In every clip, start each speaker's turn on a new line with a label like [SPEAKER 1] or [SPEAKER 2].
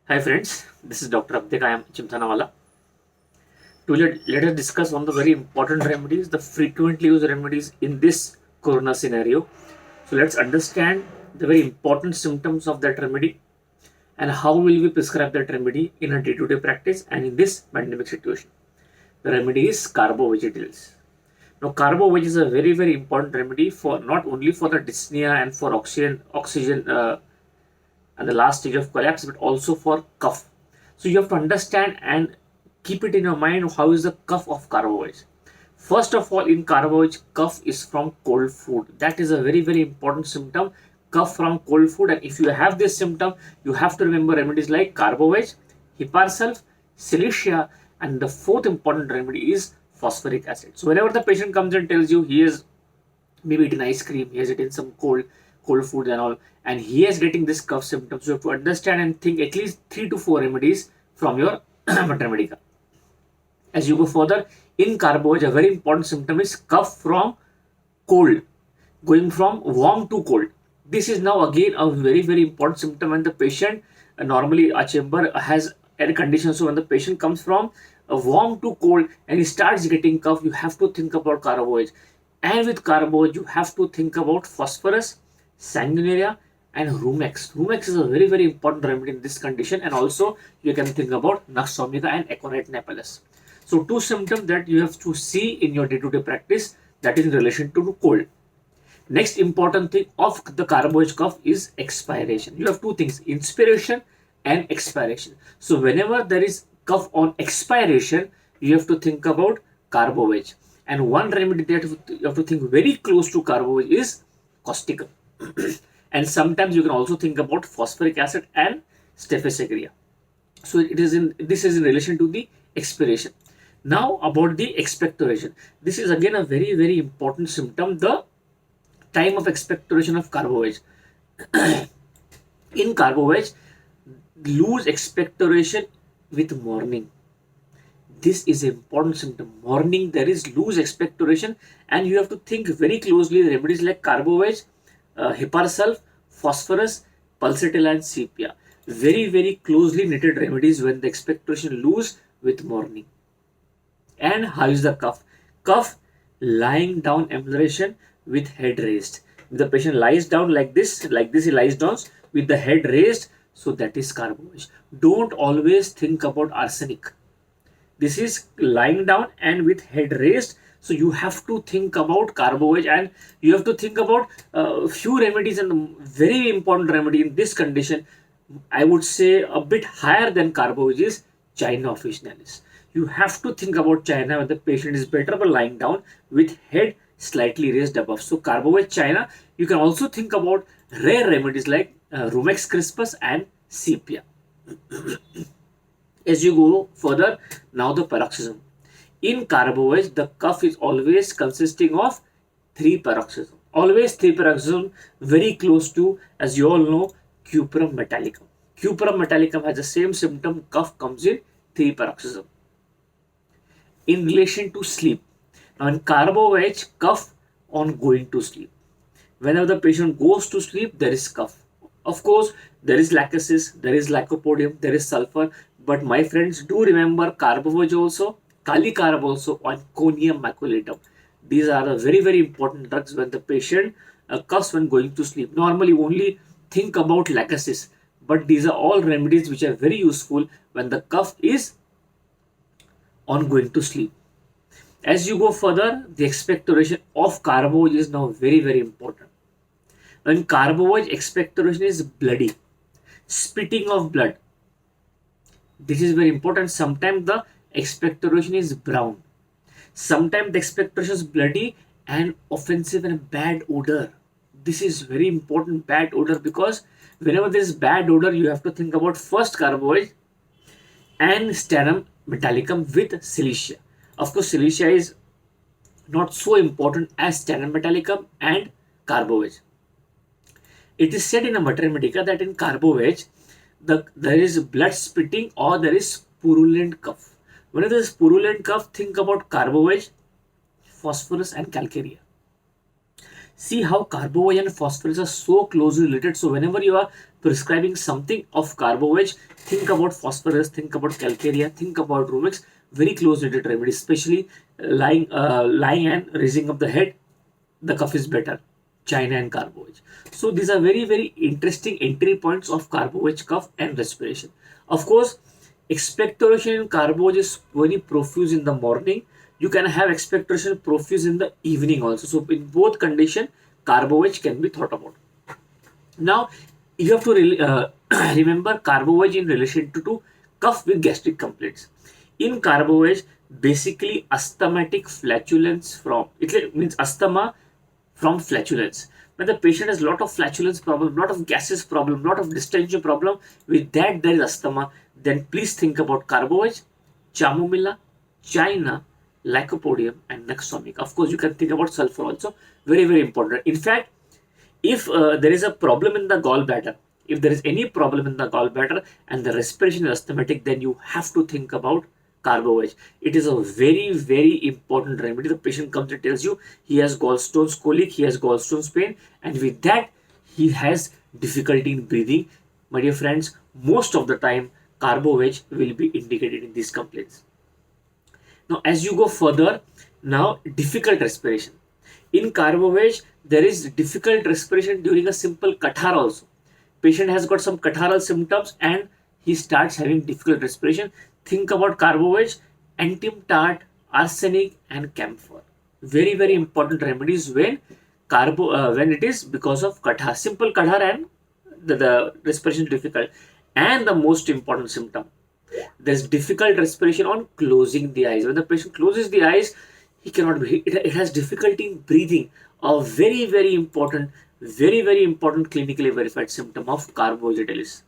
[SPEAKER 1] Hi friends, this is Dr. Abdik. I am Chimthanawala. Let us discuss on the very important remedies, the frequently used remedies in this corona scenario. So let's understand the very important symptoms of that remedy and how will we prescribe that remedy in a day-to-day practice and in this pandemic situation. The remedy is carbovegetils. Now, carbo is a very important remedy for not only for the dyspnea and for oxygen and the last stage of collapse, but also for cough. So you have to understand and keep it in your mind how is the cough of carbohydrates. First of all, in carbohydrates, cough is from cold food. That is a very important symptom. Cough from cold food, and if you have this symptom, you have to remember remedies like carbohydrates, Hiparsulf, Cilicia, and the fourth important remedy is phosphoric acid. So whenever the patient comes and tells you he is maybe eating ice cream, he has eaten some cold food and all, and he is getting this cough symptoms, you have to understand and think at least 3 to 4 remedies from your Mater As you go further, in carbohydrate, a very important symptom is cough from cold, going from warm to cold. This is now again a very important symptom when the patient normally a chamber has air condition. So when the patient comes from a warm to cold and he starts getting cough, you have to think about carbohydrates. And with carbohydrates, you have to think about phosphorus, sanguinaria, and Rumex. Rumex is a very important remedy in this condition, and also you can think about Nux vomica and Aconite napellus. So two symptoms that you have to see in your day-to-day practice, that is in relation to cold. Next important thing of the carbohydrate cough is expiration. You have two things, inspiration and expiration. So whenever there is cough on expiration, you have to think about carbohydrate. And one remedy that you have to think very close to carbohydrate is causticum. And sometimes you can also think about phosphoric acid and Staphysagrina. So this is in relation to the expiration. Now about the expectoration. This is again a very important symptom. The time of expectoration of carbohydrates. In carbohydrates, lose expectoration with morning. This is an important symptom. Morning there is loose expectoration, and you have to think very closely. Remedies like carbohydrates, Hiparsulf, phosphorus, pulsatilla, and sepia. Very closely knitted remedies when the expectoration loose with morning. And how is the cough? Cough, lying down ambulation with head raised. If the patient lies down like this he lies down with the head raised, so that is carbohydrate. Don't always think about arsenic. This is lying down and with head raised. So you have to think about carbohydrate, and you have to think about few remedies, and very important remedy in this condition, I would say a bit higher than carbohydrate, is China officinalis. You have to think about China when the patient is better but lying down with head slightly raised above. So carbohydrate China. You can also think about rare remedies like Rumex crispus and sepia. As you go further, now the paroxysm. In carbohydrates, the cough is always consisting of 3 paroxysm. Always 3 paroxysm, very close to, as you all know, Cuprum metallicum. Cuprum metallicum has the same symptom, cough comes in 3 paroxysm. In relation to sleep, now in carbohydrates, cough on going to sleep. Whenever the patient goes to sleep, there is cough. Of course, there is lachesis, there is lycopodium, there is sulfur, but my friends, do remember carbohydrate also, kali carb also, and conium maculatum. These are the very important drugs when the patient coughs when going to sleep. Normally only think about lachesis, but these are all remedies which are very useful when the cough is on going to sleep. As you go further, the expectoration of carbohydrate is now very important. When carbohydrate expectoration is bloody, spitting of blood. This is very important. Sometimes the expectoration is brown. Sometimes the expectoration is bloody and offensive and bad odor. This is very important, bad odor, because whenever there is bad odor, you have to think about first carbohydrate and Stannum metallicum with Cilicia. Of course, Cilicia is not so important as Stannum metallicum and carbohydrate. It is said in a Mater Medica that in carbohydrate, there is blood spitting or there is purulent cough. When there is purulent cough, think about carbohydrate, phosphorus, and calcarea. See how carbohydrate and phosphorus are so closely related. So whenever you are prescribing something of carbo-veg, think about phosphorus, think about calcarea, think about Rumex, very close related remedies, especially lying and raising of the head, the cough is better. China and carbo-veg. So these are very, very interesting entry points of carbo-veg cough and respiration. Of course, expectoration in carbo-veg is very profuse in the morning. You can have expectoration profuse in the evening also. So in both condition, carbo-veg can be thought about. Now, you have to remember carbo-veg in relation to cough with gastric complaints. In carbo-veg, basically asthmatic flatulence from, it means asthma from flatulence. When the patient has a lot of flatulence problem, lot of gases problem, lot of distension problem, with that there is asthma, then please think about carbo-veg, chamomilla, China, lycopodium and nux vomica. Of course, you can think about sulfur also, very, very important. In fact, if there is a problem in the gallbladder, if there is any problem in the gallbladder and the respiration is asthmatic, then you have to think about carbo-veg. It is a very, very important remedy. The patient comes and tells you he has gallstones colic, he has gallstones pain, and with that he has difficulty in breathing. My dear friends, most of the time carbo-veg will be indicated in these complaints. Now, as you go further, now difficult respiration. In carbo-veg, there is difficult respiration during a simple catarrh also. Patient has got some catarrhal symptoms and he starts having difficult respiration. Think about carbo-veg, antium tart, arsenic and camphor. Very, very important remedies when when it is because of catarrh, simple catarrh and the respiration is difficult. And the most important symptom, there's difficult respiration on closing the eyes. When the patient closes the eyes, he cannot breathe. It has difficulty in breathing. A very, very important clinically verified symptom of carbo-vegetalis.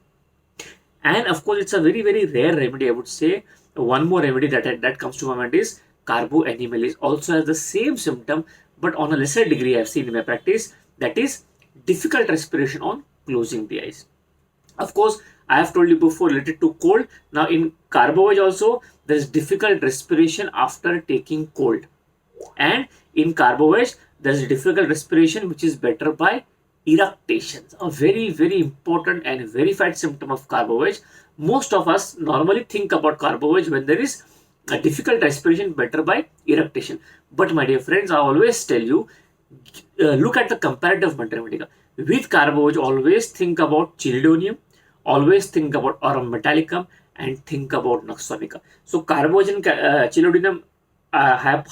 [SPEAKER 1] And of course, it's a very, very rare remedy, I would say. One more remedy that comes to my mind is carbo-animalis. Also has the same symptom, but on a lesser degree, I've seen in my practice. That is difficult respiration on closing the eyes. Of course, I have told you before related to cold. Now in carbo-veg also, there is difficult respiration after taking cold. And in carbo-veg, there is difficult respiration which is better by eructations. A very, very important and verified symptom of carbo-veg. Most of us normally think about carbo-veg when there is a difficult respiration better by eructation. But my dear friends, I always tell you, look at the comparative mathematica. With carbo-veg, always think about chelidonium, always think about aurum metallicum, and think about nux vomica. So carbo-veg and chelidonium are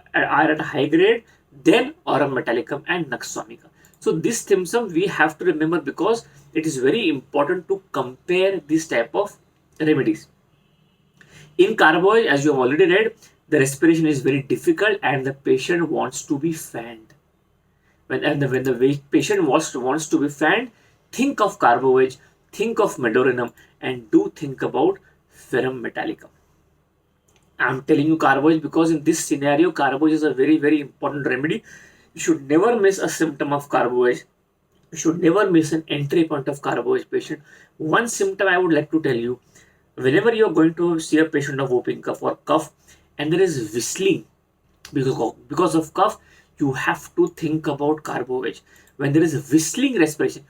[SPEAKER 1] at a high grade, then aurum metallicum and nux vomica. So this symptom we have to remember because it is very important to compare this type of remedies. In carbo-veg, as you have already read, the respiration is very difficult and the patient wants to be fanned. When the patient wants to be fanned, think of carbo-veg, think of medorinum, and do think about ferrum metallicum. I'm telling you carbo-veg because in this scenario, carbo-veg is a very, very important remedy. You should never miss a symptom of carbo-veg. You should never miss an entry point of carbo-veg patient. One symptom I would like to tell you, whenever you are going to see a patient of whooping cough or cough and there is whistling because of cough, you have to think about carbo-veg. When there is whistling respiration,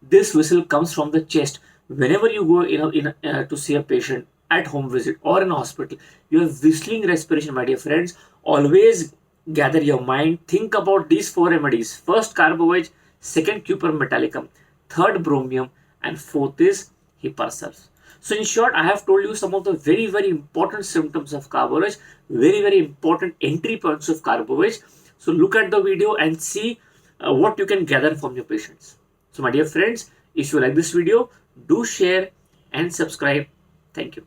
[SPEAKER 1] this whistle comes from the chest. Whenever you go to see a patient at home visit or in a hospital, you have whistling respiration, my dear friends. Always gather your mind. Think about these 4 remedies. First, carbo-veg. Second, cuprum metallicum. Third, bromium. And fourth is Hipparsulf. So in short, I have told you some of the very, very important symptoms of carbo-veg. Very, very important entry points of carbo-veg. So look at the video and see what you can gather from your patients. So my dear friends, if you like this video, do share and subscribe. Thank you.